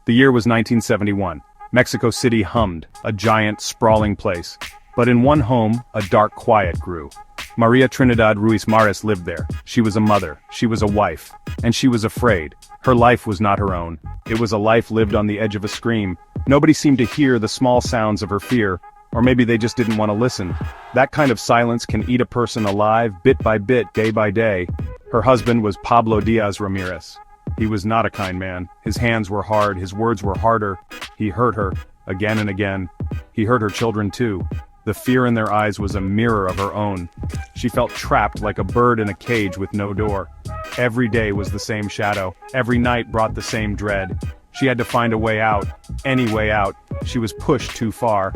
The year was 1971. Mexico City hummed, a giant, sprawling place. But in one home, a dark quiet grew. Maria Trinidad Ruiz Mares lived there. She was a mother, she was a wife, and she was afraid. Her life was not her own. It was a life lived on the edge of a scream. Nobody seemed to hear the small sounds of her fear, or maybe they just didn't want to listen. That kind of silence can eat a person alive, bit by bit, day by day. Her husband was Pablo Diaz Ramirez. He was not a kind man. His hands were hard, his words were harder. He hurt her, again and again. He hurt her children too. The fear in their eyes was a mirror of her own. She felt trapped like a bird in a cage with no door. Every day was the same shadow. Every night brought the same dread. She had to find a way out. Any way out. She was pushed too far.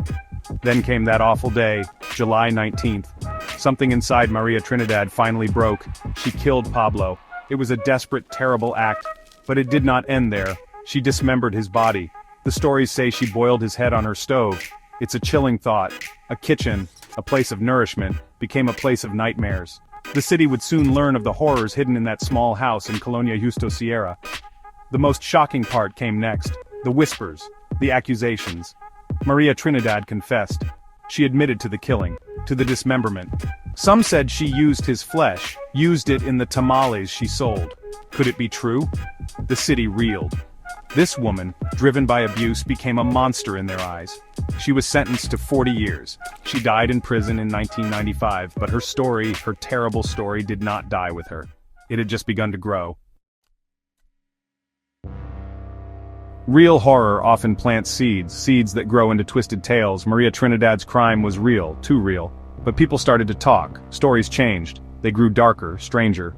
Then came that awful day, July 19th. Something inside Maria Trinidad finally broke. She killed Pablo. It was a desperate, terrible act. But it did not end there. She dismembered his body. The stories say she boiled his head on her stove. It's a chilling thought. A kitchen, a place of nourishment, became a place of nightmares. The city would soon learn of the horrors hidden in that small house in Colonia Justo Sierra. The most shocking part came next. The whispers, the accusations. Maria Trinidad confessed. She admitted to the killing, to the dismemberment. Some said she used his flesh, used it in the tamales she sold. Could it be true? The city reeled. This woman, driven by abuse, became a monster in their eyes. She was sentenced to 40 years. She died in prison in 1995, but her story, her terrible story, did not die with her. It had just begun to grow. Real horror often plants seeds that grow into twisted tales. Maria Trinidad's crime was real, too real. But people started to talk, stories changed, they grew darker, stranger.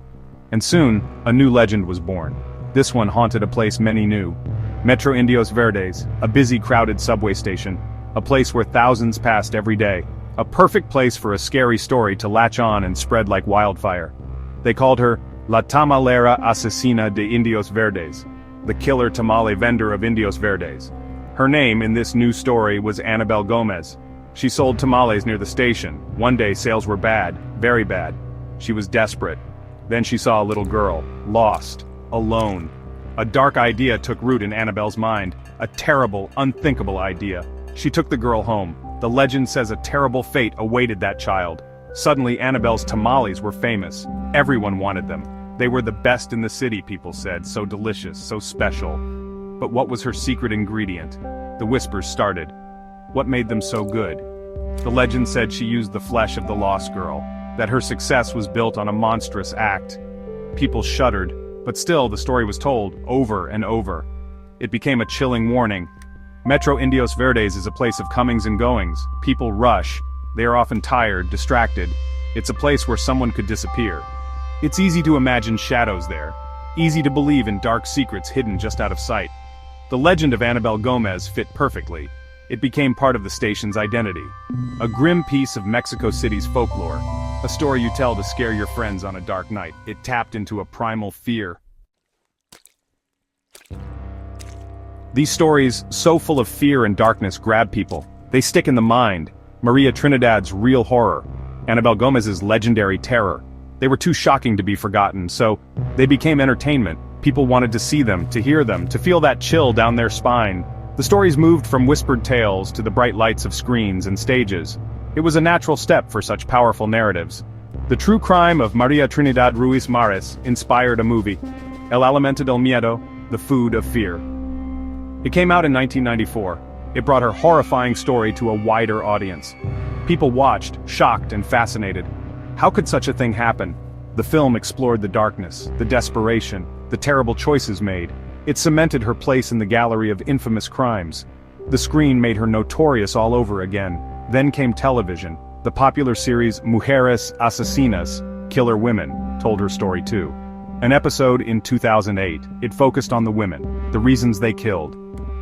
And soon, a new legend was born. This one haunted a place many knew. Metro Indios Verdes, a busy, crowded subway station. A place where thousands passed every day. A perfect place for a scary story to latch on and spread like wildfire. They called her La Tamalera de Indios Verdes, the killer tamale vendor of Indios Verdes. Her name in this new story was Anabel Gomez. She sold tamales near the station. One day sales were bad, very bad. She was desperate. Then she saw a little girl, lost, alone. A dark idea took root in Annabelle's mind, a terrible, unthinkable idea. She took the girl home. The legend says a terrible fate awaited that child. Suddenly Annabelle's tamales were famous. Everyone wanted them. They were the best in the city, people said, so delicious, so special. But what was her secret ingredient? The whispers started. What made them so good? The legend said she used the flesh of the lost girl, that her success was built on a monstrous act. People shuddered, but still the story was told, over and over. It became a chilling warning. Metro Indios Verdes is a place of comings and goings. People rush. They are often tired, distracted. It's a place where someone could disappear. It's easy to imagine shadows there. Easy to believe in dark secrets hidden just out of sight. The legend of Anabel Gomez fit perfectly. It became part of the station's identity. A grim piece of Mexico City's folklore. A story you tell to scare your friends on a dark night. It tapped into a primal fear. These stories, so full of fear and darkness, grab people. They stick in the mind. Maria Trinidad's real horror. Anabel Gomez's legendary terror. They were too shocking to be forgotten, so they became entertainment. People wanted to see them, to hear them, to feel that chill down their spine. The stories moved from whispered tales to the bright lights of screens and stages. It was a natural step for such powerful narratives. The true crime of Maria Trinidad Ruiz Mares inspired a movie, El Alimento del Miedo, The Food of Fear. It came out in 1994. It brought her horrifying story to a wider audience. People watched, shocked and fascinated. How could such a thing happen? The film explored the darkness, the desperation, the terrible choices made. It cemented her place in the gallery of infamous crimes. The screen made her notorious all over again. Then came television. The popular series Mujeres Asesinas, Killer Women, told her story too. An episode in 2008, it focused on the women, the reasons they killed.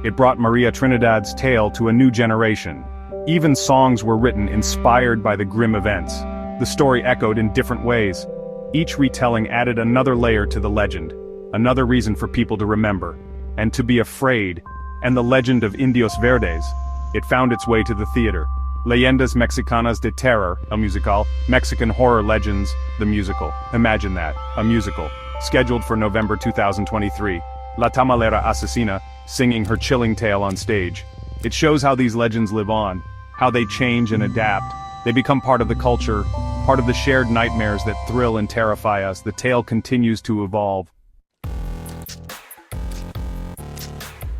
It brought Maria Trinidad's tale to a new generation. Even songs were written inspired by the grim events. The story echoed in different ways. Each retelling added another layer to the legend, another reason for people to remember, and to be afraid. And the legend of Indios Verdes, it found its way to the theater. Leyendas Mexicanas de Terror, el musical, Mexican Horror Legends, the musical. Imagine that, a musical. Scheduled for November 2023. La Tamalera Asesina, singing her chilling tale on stage. It shows how these legends live on, how they change and adapt. They become part of the culture, part of the shared nightmares that thrill and terrify us. The tale continues to evolve.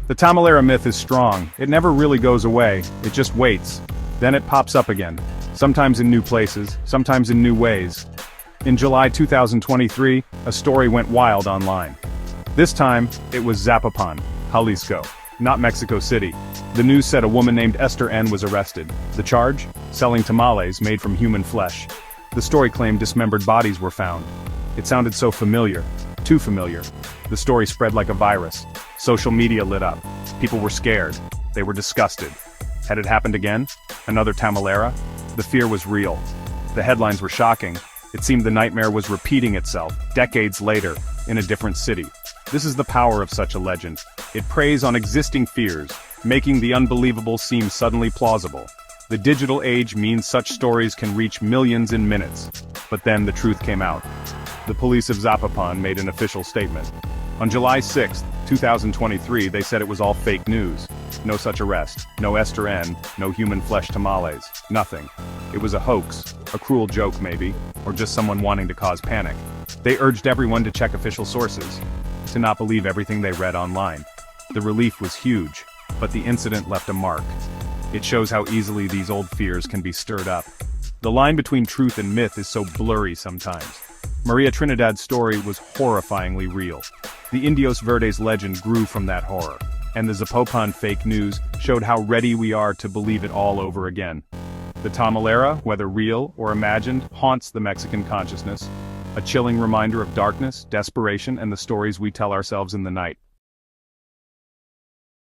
The Tamalera myth is strong. It never really goes away, it just waits. Then it pops up again. Sometimes in new places, sometimes in new ways. In July 2023, a story went wild online. This time, it was Zapopan, Jalisco, not Mexico City. The news said a woman named Esther N. was arrested. The charge? Selling tamales made from human flesh. The story claimed dismembered bodies were found. It sounded so familiar. Too familiar. The story spread like a virus. Social media lit up. People were scared. They were disgusted. Had it happened again? Another Tamalera? The fear was real. The headlines were shocking. It seemed the nightmare was repeating itself, decades later, in a different city. This is the power of such a legend. It preys on existing fears, making the unbelievable seem suddenly plausible. The digital age means such stories can reach millions in minutes. But then the truth came out. The police of Zapopan made an official statement. On July 6, 2023, they said it was all fake news. No such arrest, no Esther N, no human flesh tamales, nothing. It was a hoax, a cruel joke maybe, or just someone wanting to cause panic. They urged everyone to check official sources, to not believe everything they read online. The relief was huge, but the incident left a mark. It shows how easily these old fears can be stirred up. The line between truth and myth is so blurry sometimes. Maria Trinidad's story was horrifyingly real. The Indios Verdes legend grew from that horror, and the Zapopan fake news showed how ready we are to believe it all over again. The Tamalera, whether real or imagined, haunts the Mexican consciousness, a chilling reminder of darkness, desperation, and the stories we tell ourselves in the night.